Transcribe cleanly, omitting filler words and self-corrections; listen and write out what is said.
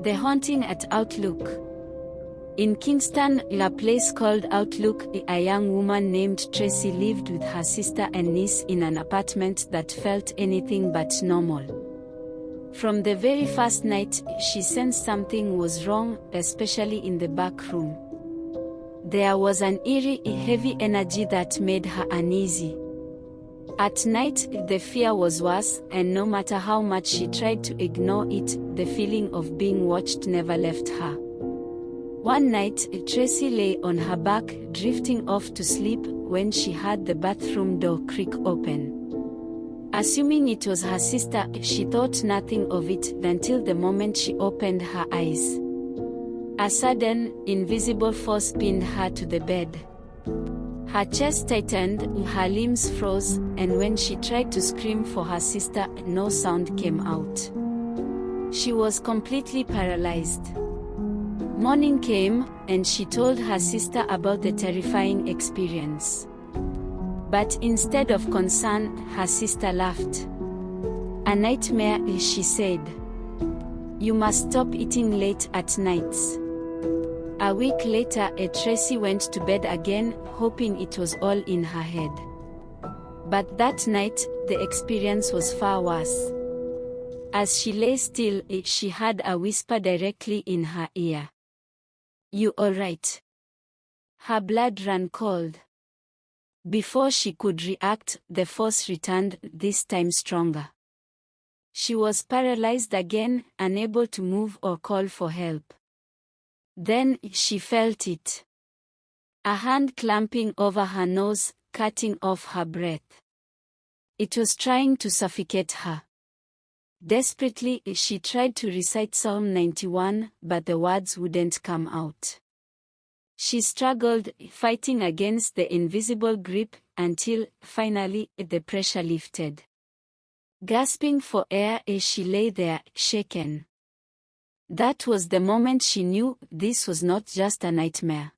The Haunting at Outlook. In Kingston, a place called Outlook, a young woman named Tracy lived with her sister and niece in an apartment that felt anything but normal. From the very first night, she sensed something was wrong, especially in the back room. There was an eerie, heavy energy that made her uneasy. At night, the fear was worse, and no matter how much she tried to ignore it, the feeling of being watched never left her. One night, Tracy lay on her back, drifting off to sleep, when she heard the bathroom door creak open. Assuming it was her sister, she thought nothing of it until the moment she opened her eyes. A sudden, invisible force pinned her to the bed. Her chest tightened, her limbs froze, and when she tried to scream for her sister, no sound came out. She was completely paralyzed. Morning came, and she told her sister about the terrifying experience. But instead of concern, her sister laughed. "A nightmare," she said. "You must stop eating late at nights." A week later, Tracy went to bed again, hoping it was all in her head. But that night, the experience was far worse. As she lay still, she heard a whisper directly in her ear. "You all right?" Her blood ran cold. Before she could react, the force returned, this time stronger. She was paralyzed again, unable to move or call for help. Then, she felt it. A hand clamping over her nose, cutting off her breath. It was trying to suffocate her. Desperately, she tried to recite Psalm 91, but the words wouldn't come out. She struggled, fighting against the invisible grip, until, finally, the pressure lifted. Gasping for air, she lay there, shaken. That was the moment she knew this was not just a nightmare.